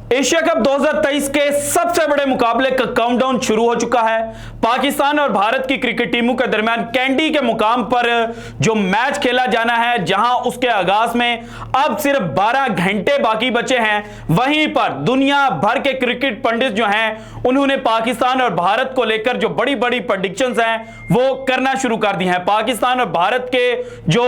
Asia cup 2023 के सबसे बड़े मुकाबले का काउंटडाउन शुरू हो चुका है। पाकिस्तान और भारत की क्रिकेट टीमों के दरमियान कैंडी के मुकाम पर जो मैच खेला जाना है, जहां उसके आगाज में अब सिर्फ 12 घंटे बाकी बचे हैं, वहीं पर दुनिया भर के क्रिकेट पंडित जो हैं उन्होंने पाकिस्तान और भारत को लेकर जो बड़ी बड़ी प्रेडिक्शंस हैं वो करना शुरू कर दी हैं। पाकिस्तान और भारत के जो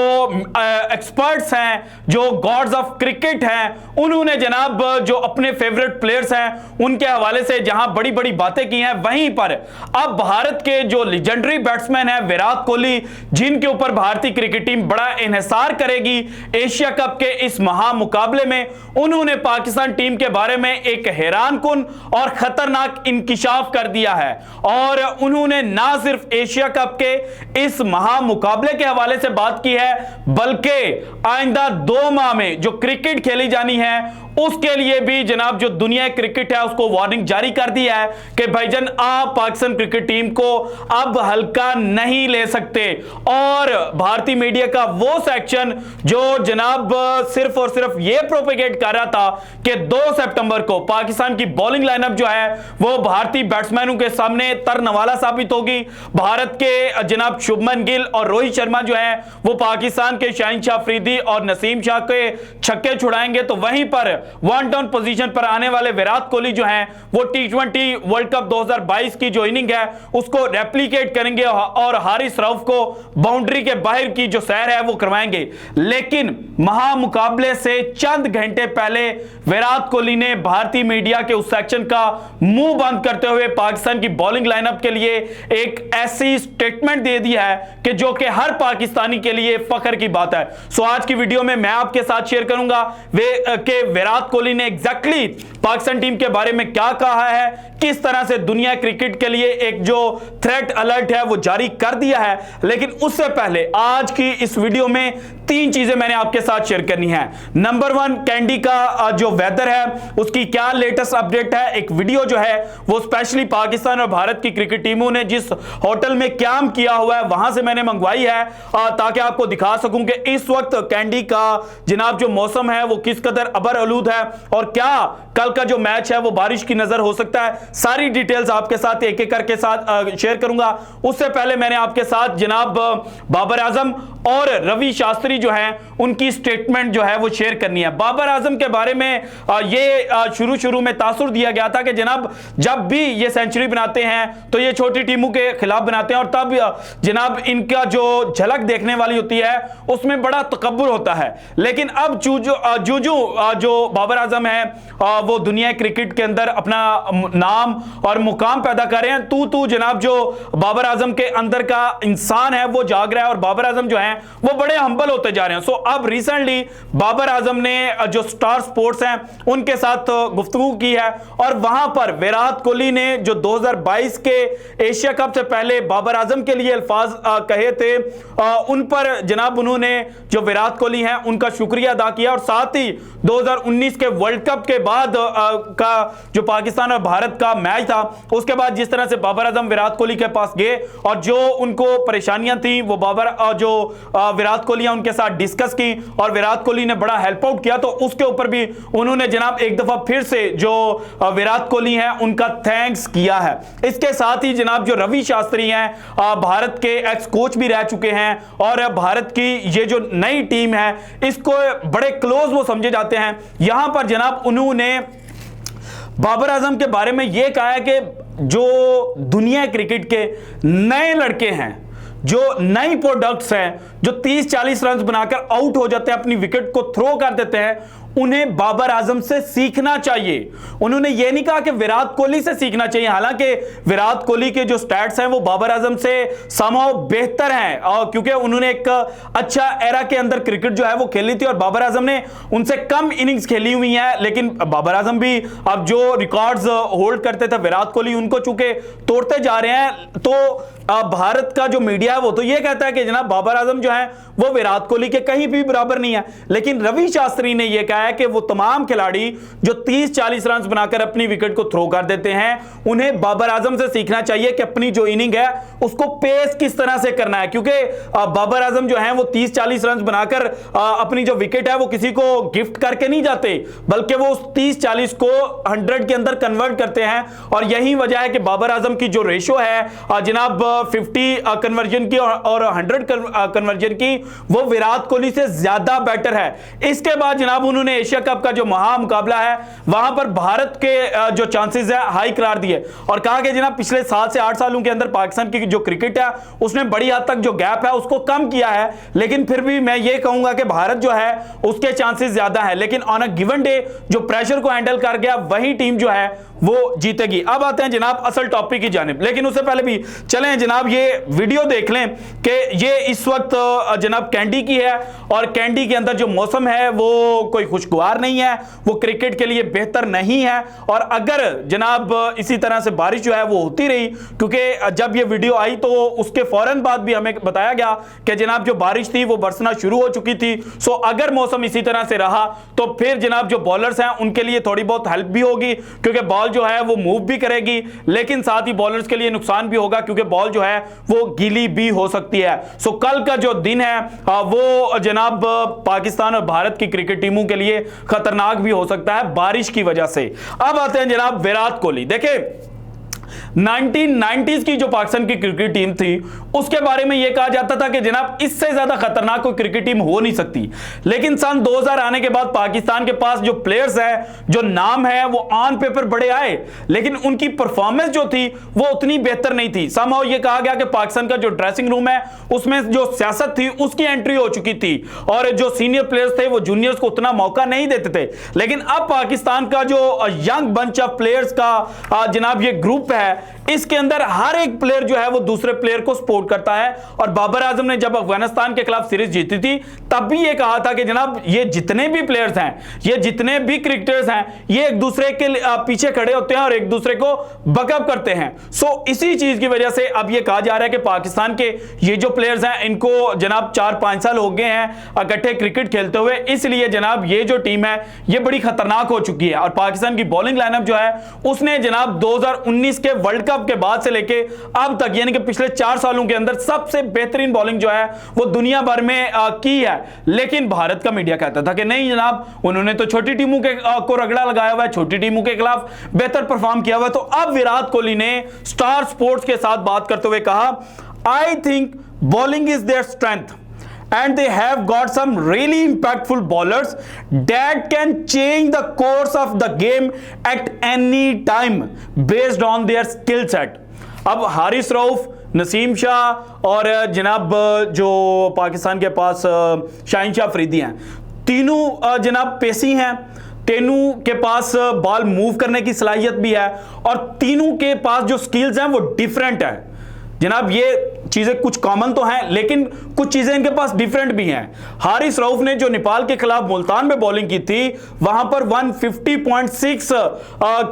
एक्सपर्ट्स हैं, जो गॉड्स ऑफ क्रिकेट हैं, उन्होंने जनाब जो अपने फेवरेट प्लेयर्स हैं उनके हवाले से जहां बड़ी बड़ी बातें की हैं, वहीं पर अब भारत के जो लेजेंडरी बैट्समैन हैं विराट कोहली, जिनके ऊपर भारतीय क्रिकेट टीम बड़ा इन्हिसार करेगी एशिया कप के इस महामुकाबले में, उन्होंने पाकिस्तान टीम के बारे में एक हैरानकुन और खतरनाक इंकिशाफ कर दिया है। और उन्होंने ना सिर्फ एशिया कप के इस महामुकाबले के हवाले से बात की है, बल्कि आइंदा 2 माह में जो क्रिकेट खेली जानी है उसके लिए भी जनाब जो दुनिया क्रिकेट है उसको वार्निंग जारी कर दी है कि भाईजान आप पाकिस्तान क्रिकेट टीम को अब हल्का नहीं ले सकते। और भारतीय मीडिया का वो सेक्शन जो जनाब सिर्फ और सिर्फ ये प्रोपेगेट कर रहा था कि 2 सितंबर को पाकिस्तान की बॉलिंग लाइनअप जो है वो भारतीय बैट्समैनों के सामने तरनवाला साबित होगी। भारत के जनाब शुभमन गिल और रोहित शर्मा जो है वो पाकिस्तान के शाहीन शाह अफरीदी और नसीम शाह के छक्के छुड़ाएंगे, तो वहीं पर वन डाउन पोजीशन पर आने वाले विराट कोहली जो हैं वो T20 वर्ल्ड कप 2022 की जो इनिंग है उसको रेप्लिकेट करेंगे और हारिस रऊफ को बाउंड्री के बाहर की जो सैर है वो करवाएंगे। लेकिन महामुकाबले से चंद घंटे पहले विराट कोहली ने भारतीय मीडिया के उस सेक्शन का मुंह बंद करते हुए पाकिस्तान की बॉलिंग लाइनअप के लिए एक ऐसी स्टेटमेंट दे दी है कि जो कि हर पाकिस्तानी के लिए फख्र की बात है। सो आज की वीडियो में मैं आपके साथ शेयर करूंगा कि विराट कोहली ने एग्जैक्टली पाकिस्तान टीम के बारे में क्या कहा है, किस तरह से दुनिया क्रिकेट के लिए एक जो थ्रेट अलर्ट है वो जारी कर दिया है। लेकिन उससे पहले आज की इस वीडियो में 3 चीजें मैंने आपके साथ शेयर करनी है। नंबर 1, कैंडी का जो वेदर है उसकी क्या लेटेस्ट अपडेट है। एक वीडियो जो है वो स्पेशली पाकिस्तान और भारत की क्रिकेट टीमों ने जिस होटल में क्याम किया हुआ है वहां से मैंने मंगवाई है ताकि आपको दिखा सकूं कि इस वक्त कैंडी का जनाब जो मौसम है वो किस कदर अबर आलूद है और क्या कल का जो मैच है वो बारिश की नजर हो सकता है। सारी डिटेल्स आपके साथ एक एक करके साथ शेयर करूंगा। उससे पहले मैंने आपके साथ जनाब बाबर आजम और रवि शास्त्री जो हैं उनकी स्टेटमेंट जो है वो शेयर करनी है। बाबर आजम के बारे में ये शुरू में तासुर दिया गया था कि जनाब जब भी ये सेंचुरी बनाते हैं तो ये छोटी टीमों के खिलाफ बनाते हैं और तब जनाब इनका जो झलक देखने वाली होती है उसमें बड़ा तकब्बुर होता है। लेकिन अब जो बाबर आजम है वो दुनिया क्रिकेट के अंदर अपना नाम और मुकाम पैदा कर रहे हैं। तू जनाब जो बाबर आजम के अंदर का इंसान है वो जाग रहा है और बाबर आजम जो है वो बड़े हम्बल होते जा रहे हैं। सो अब रिसेंटली बाबर आजम ने जो स्टार स्पोर्ट्स हैं उनके साथ गुफ्तगू की है और वहां पर विराट कोहली ने जो 2022 के एशिया कप से पहले बाबर आजम के लिए अल्फाज कहे थे उन पर जनाब उन्होंने जो विराट कोहली हैं उनका शुक्रिया अदा किया और साथ ही 2019 के वर्ल्ड कप के बाद का जो पाकिस्तान और भारत का मैच था उसके बाद जिस तरह से बाबर आजम विराट कोहली के पास गए और जो उनको परेशानियां थी वो विराट कोहली उनके साथ डिस्कस की और विराट कोहली ने बड़ा हेल्प आउट किया, तो उसके ऊपर भी उन्होंने जनाब एक दफा फिर से जो विराट कोहली हैं उनका थैंक्स किया है। इसके साथ ही जनाब जो रवि शास्त्री हैं भारत के एक्स कोच भी रह चुके हैं और भारत की ये जो नई टीम है इसको बड़े क्लोज वो समझे जाते हैं। यहां पर जनाब उन्होंने बाबर आजम के बारे में यह कहा है कि जो दुनिया क्रिकेट के नए लड़के हैं, जो नई प्रोडक्ट्स हैं, जो 30-40 रन बनाकर आउट हो जाते हैं, अपनी विकेट को थ्रो कर देते हैं, उन्हें बाबर आजम से सीखना चाहिए। उन्होंने यह नहीं कहा कि विराट कोहली से सीखना चाहिए, हालांकि विराट कोहली के जो स्टैट्स हैं वो बाबर आजम से समहाउ बेहतर हैं और क्योंकि उन्होंने एक अच्छा एरा के अंदर क्रिकेट जो है वो खेली थी और बाबर आजम ने उनसे कम इनिंग्स खेली हुई हैं। लेकिन बाबर आजम भी अब जो रिकॉर्ड्स होल्ड करते थे विराट कोहली उनको चूंकि तोड़ते जा रहे हैं, तो भारत का जो मीडिया है वो तो ये कहता है कि जनाब बाबर आजम जो है वो विराट कोहली के कहीं भी बराबर नहीं है। लेकिन रवि शास्त्री ने यह कहा है कि वो तमाम खिलाड़ी जो 30-40 रन बनाकर अपनी विकेट को थ्रो कर देते हैं, उन्हें बाबर आजम से सीखना चाहिए कि अपनी जो इनिंग है उसको पेस किस तरह से करना है, क्योंकि बाबर आजम जो है वो 30-40 रन बनाकर अपनी जो विकेट है वो किसी को गिफ्ट करके नहीं जाते, बल्कि वो उस 30-40 को 100 के अंदर कन्वर्ट करते हैं। और यही वजह है कि बाबर आजम की जो रेशो है जनाब 50 कन्वर्जन की और 100 कन्वर्जन की, वो विराट कोहली से ज्यादा बेटर है। इसके बाद जनाब उन्होंने एशिया कप का जो मुकाबला है वहां पर भारत के जो चांसेस है हाई करार दिए और कहा कि जनाब पिछले 7 से 8 सालों के अंदर पाकिस्तान की जो क्रिकेट है उसने बड़ी हद तक जो गैप है उसको कम किया है, लेकिन फिर भी मैं ये कहूंगा कि भारत जो है उसके चांसेस ज्यादा है, लेकिन ऑन अ गिवन डे जो प्रेशर को हैंडल कर गया वही टीम जो है वो जीतेगी। अब आते हैं जनाब असल टॉपिक की जानिब, लेकिन उससे पहले भी चलें जनाब ये वीडियो देख लें कि ये इस वक्त जनाब कैंडी की है और कैंडी के अंदर जो मौसम है वो कोई खुशगवार नहीं है, वो क्रिकेट के लिए बेहतर नहीं है। और अगर जनाब इसी तरह से बारिश जो है वो होती रही, क्योंकि जब ये वीडियो आई तो उसके फौरन बाद भी हमें बताया गया कि जनाब जो बारिश थी वो बरसना शुरू हो चुकी थी। सो अगर मौसम इसी तरह से रहा तो फिर जनाब जो बॉलर्स हैं उनके लिए थोड़ी बहुत हेल्प भी होगी, क्योंकि बॉल जो है वो मूव भी करेगी, लेकिन साथ ही बॉलर्स के लिए नुकसान भी होगा क्योंकि बॉल जो है वो गीली भी हो सकती है। सो कल का जो दिन है वो जनाब पाकिस्तान और भारत की क्रिकेट टीमों के लिए खतरनाक भी हो सकता है बारिश की वजह से। अब आते हैं जनाब विराट कोहली। देखिए 1990s की जो पाकिस्तान की क्रिकेट टीम थी उसके बारे में यह कहा जाता था कि जनाब इससे ज्यादा खतरनाक कोई क्रिकेट टीम हो नहीं सकती, लेकिन सन 2000 आने के बाद पाकिस्तान के पास जो प्लेयर्स हैं, जो नाम है, वो ऑन पेपर बड़े आए, लेकिन उनकी परफॉर्मेंस जो थी वो उतनी बेहतर नहीं थी। समहाउ यह कहा गया कि पाकिस्तान का जो ड्रेसिंग रूम है उसमें जो सियासत थी उसकी एंट्री हो चुकी थी और जो सीनियर प्लेयर्स थे वो जूनियर्स को उतना मौका नहीं देते थे। लेकिन अब पाकिस्तान का जो यंग बंच ऑफ प्लेयर्स का जनाब ये ग्रुप है, इसके अंदर हर एक प्लेयर जो है वो दूसरे प्लेयर को सपोर्ट करता है। और बाबर आजम ने जब अफगानिस्तान के खिलाफ सीरीज जीती थी तब भी ये कहा था कि जनाब ये जितने भी प्लेयर्स हैं, ये जितने भी क्रिकेटर्स हैं, ये एक दूसरे के पीछे खड़े होते हैं और एक दूसरे को बकअप करते हैं। सो इसी चीज की वजह से अब ये कहा जा रहा है कि पाकिस्तान के ये जो प्लेयर्स हैं इनको जनाब 4-5 साल हो गए हैं इकट्ठे क्रिकेट खेलते हुए, इसलिए जनाब ये जो टीम है ये बड़ी खतरनाक हो चुकी है। और पाकिस्तान की बॉलिंग लाइनअप जो है उसने जनाब 2019 के वर्ल्ड कप के बाद से लेके अब तक यानी कि पिछले 4 सालों के अंदर सबसे बेहतरीन बॉलिंग जो है वो दुनिया भर में की है। लेकिन भारत का मीडिया कहता था कि नहीं जनाब उन्होंने तो छोटी टीमों के को रगड़ा लगाया हुआ है, छोटी टीमों के खिलाफ बेहतर परफॉर्म किया हुआ है। तो अब विराट कोहली ने स्टार स्पोर्ट्स के साथ बात करते हुए कहा, I think bowling is their strength and they have got some really impactful bowlers that can change the course of the game at any time based on their skill set। अब हारिस रऊफ, नसीम शाह और जनाब जो पाकिस्तान के पास शाहीन शाह अफरीदी हैं, तीनों जनाब पेसी हैं, तीनों के पास बॉल मूव करने की सलाहियत भी है और तीनों के पास जो स्किल्स हैं वो डिफरेंट है। जनाब ये चीजें कुछ कॉमन तो हैं लेकिन कुछ चीजें इनके पास डिफरेंट भी हैं। हारिस रऊफ ने जो नेपाल के खिलाफ मुल्तान में बॉलिंग की थी वहां पर 150.6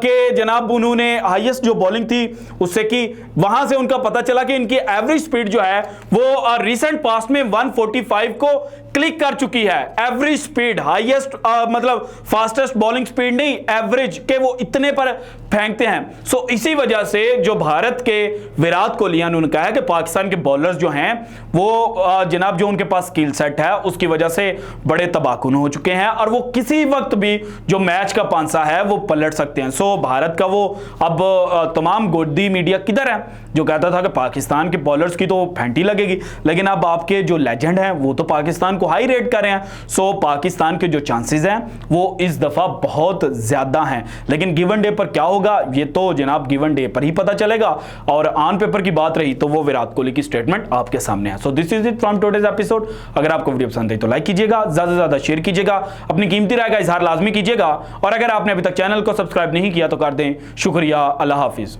के जनाब उन्होंने हाईएस्ट जो बॉलिंग थी उससे की, वहां से उनका पता चला कि इनकी एवरेज स्पीड जो है वो रिसेंट पास्ट में 145 को क्लिक कर चुकी है। एवरेज स्पीड, हाईएस्ट मतलब फास्टेस्ट बॉलिंग स्पीड नहीं, एवरेज के वो इतने पर फेंकते हैं। सो इसी वजह से जो भारत के विराट कोहली उन्होंने कहा है कि पाकिस्तान के बॉलर्स जो हैं वो जनाब जो उनके पास स्किल सेट है उसकी वजह से बड़े तबाहकुन हो चुके हैं और वो किसी वक्त भी जो मैच का पांसा है वो पलट सकते हैं। सो भारत का वो अब तमाम गोदी मीडिया किधर है जो कहता था कि पाकिस्तान के बॉलर्स की तो फैंटी लगेगी, लेकिन अब आपके जो लेजेंड हैं वो तो पाकिस्तान को हाई रेट कर रहे हैं। सो पाकिस्तान के जो चांसेस हैं वो इस दफा बहुत ज्यादा हैं, लेकिन गिवन डे पर क्या होगा ये तो जनाब गिवन डे पर ही पता चलेगा। और ऑन पेपर की बात रही तो वो विराट कोहली की स्टेटमेंट आपके सामने है। So this is it from today's episode. अगर आपको वीडियो पसंद आई तो लाइक कीजिएगा, ज्यादा से ज्यादा शेयर कीजिएगा, अपनी कीमती राय का इजहार लाजमी कीजिएगा और अगर आपने अभी तक चैनल को सब्सक्राइब नहीं किया तो कर दें। शुक्रिया, अल्लाह हाफिज।